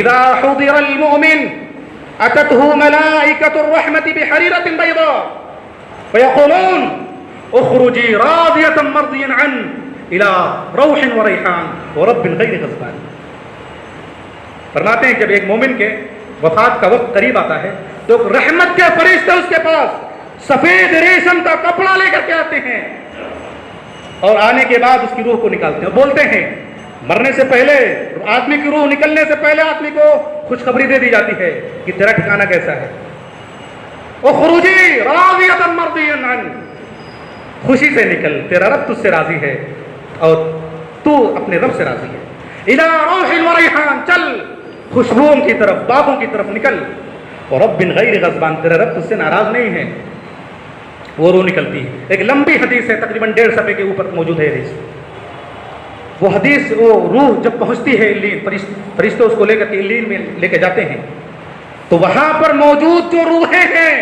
اذا حضر المؤمن اتته ملائکۃ الرحمۃ بحریرۃ بیضاء فیقولون اخرجی راضیۃ مرضیا عنہ الى روح وریحان ورب غیر غضبان۔ فرماتے ہیں جب ایک مومن کے وفات کا وقت قریب آتا ہے تو رحمت کے فرشتے اس کے پاس سفید ریشم کا کپڑا لے کر کے آتے ہیں، اور آنے کے بعد اس کی روح کو نکالتے ہیں، بولتے ہیں مرنے سے پہلے، آدمی کی روح نکلنے سے پہلے آدمی کو خوشخبری دے دی جاتی ہے کہ تیرا ٹھکانہ کیسا ہے۔ اخرجی راضیۃ مرضیا عنہ، خوشی سے نکل، تیرا رب تجھ سے راضی ہے اور تو اپنے رب سے راضی ہے۔ الی روح وریحان، چل خوشبوؤں کی طرف، باغوں کی طرف نکل، اور رب غیر غضبان، تیرا رب تجھ سے ناراض نہیں ہے۔ وہ روح نکلتی ہے۔ ایک لمبی حدیث ہے، تقریباً 1.5 صفحے کے اوپر موجود ہے حدیث۔ وہ حدیث، وہ روح جب پہنچتی ہے علیین، فرشتے اس کو لے کر کے علیین میں لے کے جاتے ہیں، تو وہاں پر موجود جو روحیں ہیں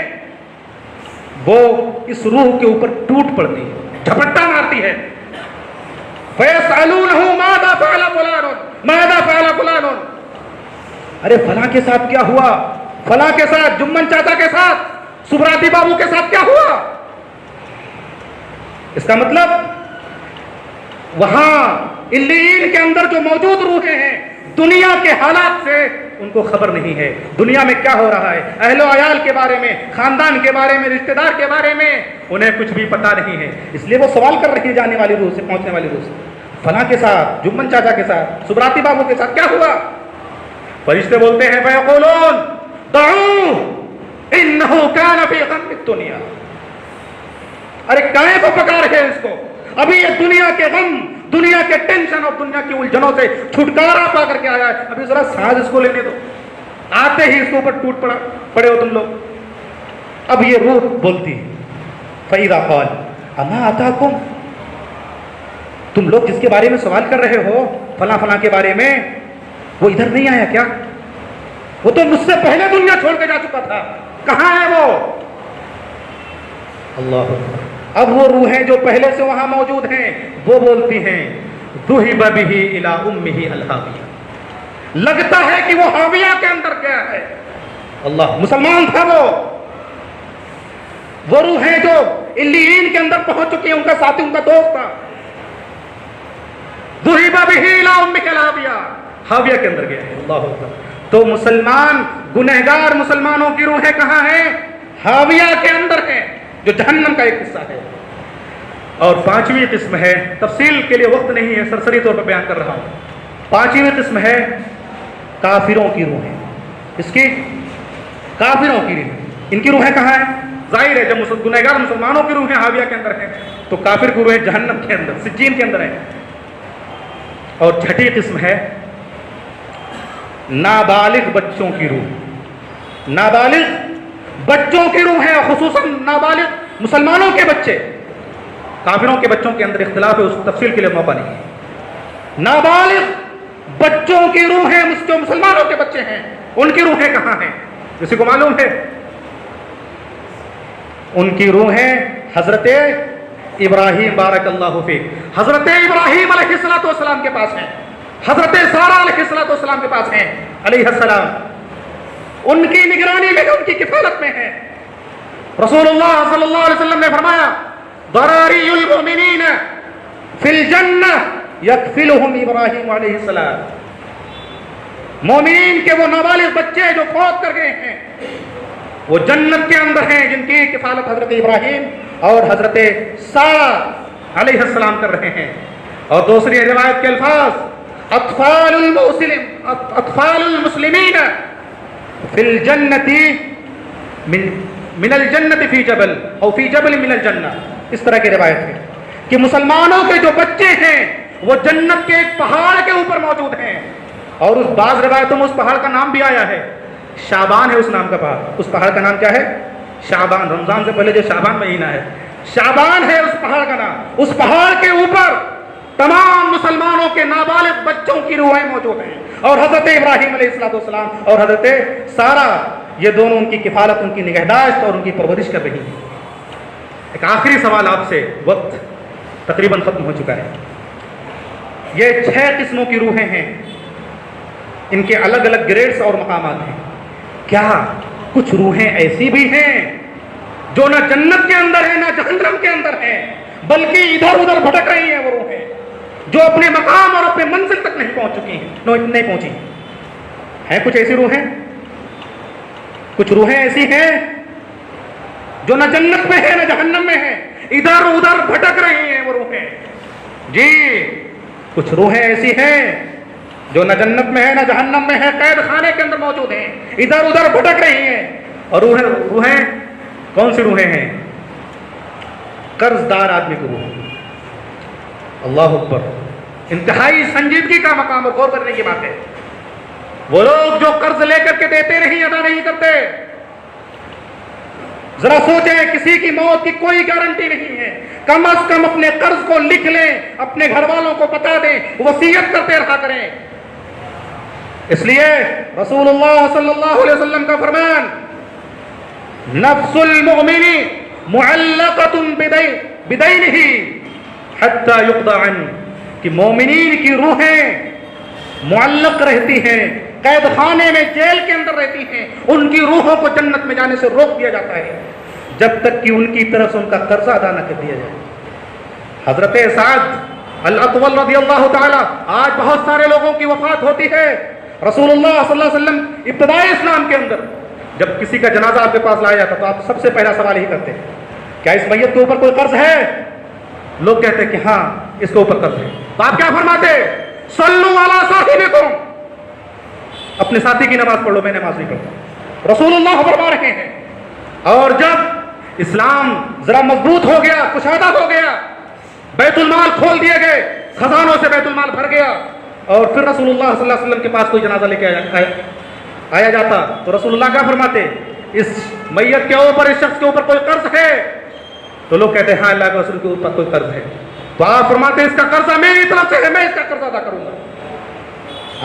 وہ اس روح کے اوپر ٹوٹ پڑتی ہے، جھپٹا مارتی ہے۔ فَيَسْأَلُونَهُ مَاذَا فَعَلَ فُلَانٌ مَاذَا فَعَلَ فُلَانٌ، ارے فلاں کے ساتھ کیا ہوا، فلاں کے ساتھ، جمن چاچا کے ساتھ، سبراتی بابو کے ساتھ کیا ہوا؟ اس کا مطلب وہاں علیین کے اندر جو موجود روحیں ہیں، دنیا کے حالات سے ان کو خبر نہیں ہے، دنیا میں کیا ہو رہا ہے، اہل و عیال کے بارے میں، خاندان کے بارے میں، رشتہ دار کے بارے میں انہیں کچھ بھی پتہ نہیں ہے۔ اس لیے وہ سوال کر رہی ہے جانے والی روح سے، پہنچنے والی روح سے، فلاں کے ساتھ، جمن چاچا کے ساتھ، سبراتی بابو کے ساتھ کیا ہوا؟ فرشتے بولتے ہیں فیقولون دعوہ انہ کان فی غم الدنیا، ارے کائیں کو پکار ہے اس کو، ابھی یہ دنیا کے غم، دنیا کے ٹینشن اور دنیا کی الجھنوں سے چھٹکارا پا کر کے آیا ہے، ابھی ذرا سانس اس کو لینے دو، آتے ہی اس کے اوپر ٹوٹ پڑے ہو تم لوگ۔ اب یہ روح بولتی ہے فَإِذَا قَالَ أَمَا أَتَاكُمْ، تم لوگ جس کے بارے میں سوال کر رہے ہو، فلاں فلاں کے بارے میں، وہ ادھر نہیں آیا کیا؟ وہ تو مجھ سے پہلے دنیا چھوڑ کے جا چکا تھا، کہاں ہے وہ؟ اللہ اکبر۔ اب وہ روحیں جو پہلے سے وہاں موجود ہیں وہ بولتی ہیں ذُهِبَ بِهِ إِلَىٰ أُمِّهِ الْحَاوِيَةِ، لگتا ہے کہ وہ حاویہ کے اندر گیا ہے. اللہ، مسلمان تھا وہ روحیں جو علیین کے اندر پہنچ چکی ہیں، ان کا ساتھی، ان کا دوست تھا. ذُهِبَ بِهِ إِلَىٰ أُمِّكَ الْحَاوِيَةِ، حاویہ کے اندر گیا ہے. اللہ اکبر. تو مسلمان گنہگار مسلمانوں کی روحیں کہاں ہیں؟ حاویہ کے اندر ہیں، جو جہنم کا ایک حصہ ہے. اور پانچویں قسم ہے، تفصیل کے لیے وقت نہیں ہے، سرسری طور پر بیان کر رہا ہوں. پانچویں قسم ہے کافروں کی روحیں. اس کی کافروں کی روحیں، ان کی روحیں کہاں ہیں؟ ظاہر ہے جب گنہگار مسلمانوں کی روحیں حاویہ کے اندر ہیں تو کافر کی روحیں جہنم کے اندر، سجین کے اندر ہیں. اور چھٹی قسم ہے نابالغ بچوں کی روح. نابالغ بچوں کی روح ہے، خصوصاً نابالغ مسلمانوں کے بچے. کافروں کے بچوں کے اندر اختلاف ہے، اس تفصیل کے لیے موقع نہیں ہے. نابالغ بچوں کی روحیں جو مسلمانوں کے بچے ہیں، ان کی روحیں کہاں ہیں؟ کسی کو معلوم ہے؟ ان کی روحیں حضرت ابراہیم بارک اللہ فیک، حضرت ابراہیم علیہ السلام کے پاس ہیں، حضرت سارہ علیہ السلام کے پاس ہیں علیہ السلام. ان کی نگرانی میں، ان کی کفالت میں ہے. رسول اللہ صلی اللہ علیہ وسلم نے فرمایا ضراری المؤمنین فی الجنہ یکفلہم ابراہیم علیہ السلام. مومنین کے وہ نابالغ بچے جو فوت کر گئے ہیں وہ جنت کے اندر ہیں، جن کی کفالت حضرت ابراہیم اور حضرت سارہ علیہ السلام کر رہے ہیں. اور دوسری روایت کے الفاظ اطفال المسلمین فی الجنت من الجنت فی جبل او فی جبل من الجنہ. اس طرح کی روایت ہے کہ مسلمانوں کے جو بچے ہیں وہ جنت کے ایک پہاڑ کے اوپر موجود ہیں. اور اس بعض روایتوں میں اس پہاڑ کا نام بھی آیا ہے، شعبان ہے اس نام کا پہاڑ. اس پہاڑ کا نام کیا ہے؟ شعبان. رمضان سے پہلے جو شعبان مہینہ ہے، شعبان ہے اس پہاڑ کا نام. اس پہاڑ کے اوپر تمام مسلمانوں کے نابالغ بچوں کی روحیں موجود ہیں. اور حضرت ابراہیم علیہ السلام اور حضرت سارہ، یہ دونوں ان کی کفالت، ان کی نگہداشت اور ان کی پرورش کر رہی ہیں. ایک آخری سوال آپ سے، وقت تقریباً ختم ہو چکا ہے. یہ 6 قسموں کی روحیں ہیں، ان کے الگ الگ گریڈز اور مقامات ہیں. کیا کچھ روحیں ایسی بھی ہیں جو نہ جنت کے اندر ہیں نہ جہنم کے اندر ہیں، بلکہ ادھر ادھر بھٹک رہی ہیں؟ وہ روحیں جو اپنے مقام اور اپنے منزل تک نہیں پہنچ چکی ہیں، نہیں پہنچی ہیں. کچھ ایسی روحیں، کچھ روحیں ایسی ہیں جو نہ جنت میں ہے نہ جہنم میں ہے، ادھر ادھر بھٹک رہی ہیں وہ روحیں. جی، کچھ روحیں ایسی ہیں جو نہ جنت میں ہے نہ جہنم میں ہے، قید خانے کے اندر موجود ہیں، ادھر ادھر بھٹک رہی ہیں. اور روحیں کون سی روحیں ہیں؟ قرض دار آدمی کی روح. اللہ اکبر. انتہائی سنجیدگی کا مقام اور غور کرنے کی بات ہے. وہ لوگ جو قرض لے کر کے دیتے نہیں، ادا نہیں کرتے. ذرا سوچیں، کسی کی موت کی کوئی گارنٹی نہیں ہے، کم از کم اپنے قرض کو لکھ لیں، اپنے گھر والوں کو بتا دیں، وصیت کرتے رہا کریں. اس لیے رسول اللہ صلی اللہ علیہ وسلم کا فرمان نفس المؤمن معلقۃ بدینہ حتی یقضى عنہ، کہ مومنین کی روحیں معلق رہتی ہیں، قید خانے میں، جیل کے اندر رہتی ہیں. ان کی روحوں کو جنت میں جانے سے روک دیا جاتا ہے جب تک کہ ان کی طرف سے ان کا قرضہ ادا نہ کر دیا جائے. حضرت سعد الاطول رضی اللہ تعالی، آج بہت سارے لوگوں کی وفات ہوتی ہے. رسول اللہ صلی اللہ علیہ وسلم ابتدائی اسلام کے اندر جب کسی کا جنازہ آپ کے پاس لایا جاتا تو آپ سب سے پہلا سوال ہی کرتے ہیں، کیا اس میت کے اوپر کوئی قرض ہے؟ لوگ کہتے ہیں کہ ہاں اس کے اوپر قرض ہے. تو آپ کیا فرماتے؟ صلو علی صاحبکم، اپنے ساتھی کی نماز پڑھ لو، میں نماز نہیں پڑھتا. رسول اللہ فرما رہے ہیں. اور جب اسلام ذرا مضبوط ہو گیا، کشادہ ہو گیا، بیت المال کھول دیے گئے، خزانوں سے بیت المال بھر گیا، اور پھر رسول اللہ صلی اللہ علیہ وسلم کے پاس کوئی جنازہ لے کے آیا جاتا تو رسول اللہ کیا فرماتے؟ اس میت کے اوپر، اس شخص کے اوپر کوئی قرض ہے؟ تو لوگ کہتے ہیں ہاں اللہ کے رسول کے اوپر کوئی قرض ہے. تو آپ فرماتے اس کا قرضہ میری طرف سے ہے، میں اس کا قرض ادا کروں گا.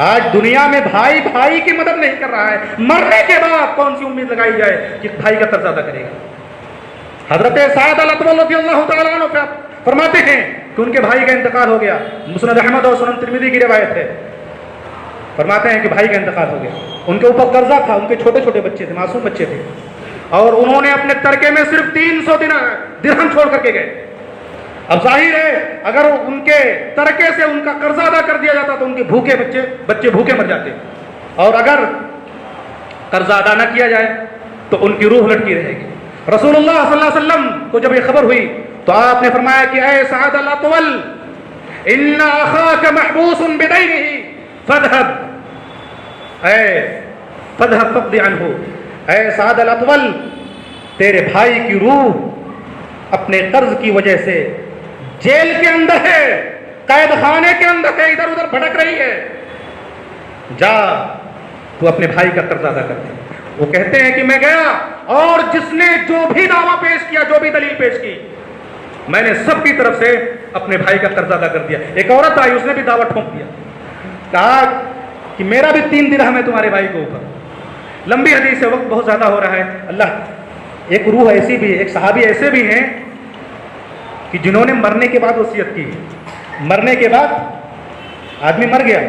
آج دنیا میں بھائی بھائی کی مدد نہیں کر رہا ہے. مرنے کے بعد کون سی امید لگائی جائے کہ بھائی کا قرض ادا کرے گا؟ حضرت سعد الاطول رضی اللہ تعالیٰ عنہ فرماتے ہیں کہ ان کے بھائی کا انتقال ہو گیا. مسند احمد اور سنن ترمذی کی روایت ہے. فرماتے ہیں کہ بھائی کا انتقال ہو گیا، ان کے اوپر قرضہ تھا، ان کے چھوٹے چھوٹے بچے تھے، معصوم بچے تھے، اور انہوں نے اپنے ترکے میں صرف 300 درہم چھوڑ کر کے گئے۔ اب ظاہر ہے اگر ان کے ترکے سے ان کا قرضہ ادا کر دیا جاتا تو ان کے بھوکے بچے بھوکے مر جاتے، اور اگر قرضہ ادا نہ کیا جائے تو ان کی روح لٹکی رہے گی۔ رسول اللہ صلی اللہ علیہ وسلم کو جب یہ خبر ہوئی تو آپ نے فرمایا کہ اے سعد الاطول ان اخاک محبوس بدینہ فاذهب فاقض عنہ، اے سعد الاطول تیرے بھائی کی روح اپنے قرض کی وجہ سے جیل کے اندر ہے، قید خانے کے اندر ہے، ادھر ادھر بھٹک رہی ہے، جا تو اپنے بھائی کا قرض ادا کر دے۔ وہ کہتے ہیں کہ میں گیا اور جس نے جو بھی دعویٰ پیش کیا، جو بھی دلیل پیش کی، میں نے سب کی طرف سے اپنے بھائی کا قرض ادا کر دیا۔ ایک عورت آئی، اس نے بھی دعویٰ ٹھونک دیا، کہا کہ میرا بھی 3 درہم ہے تمہارے بھائی کے اوپر۔ لمبی حدیث ہے، وقت بہت زیادہ ہو رہا ہے۔ اللہ، ایک روح ایسی بھی ہے، ایک صحابی ایسے بھی ہیں کہ جنہوں نے مرنے کے بعد وصیت کی، مرنے کے بعد آدمی مر گیا،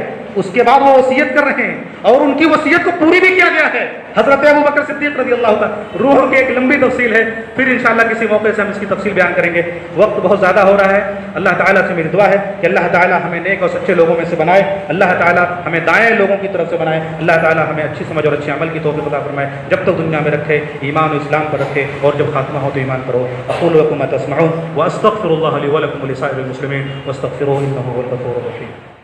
اس کے بعد وہ وصیت کر رہے ہیں اور ان کی وصیت کو پوری بھی کیا گیا ہے۔ حضرت ابوبکر صدیق رضی اللہ عنہ، روح کی ایک لمبی تفصیل ہے، پھر انشاءاللہ کسی موقع سے ہم اس کی تفصیل بیان کریں گے۔ وقت بہت زیادہ ہو رہا ہے۔ اللہ تعالیٰ سے میری دعا ہے کہ اللہ تعالیٰ ہمیں نیک اور سچے لوگوں میں سے بنائے، اللہ تعالیٰ ہمیں دائیں لوگوں کی طرف سے بنائے، اللہ تعالیٰ ہمیں اچھی سمجھ اور اچھے عمل کی توفیق عطا فرمائے، جب تک دنیا میں رکھے ایمان و اسلام پر رکھے، اور جب خاتمہ ہو تو ایمان پر ہو۔ اقول لکم ما تسمعون واستغفر اللہ لی ولکم ولسائر المسلمین واستغفروہ انہ هو الغفور الرحیم۔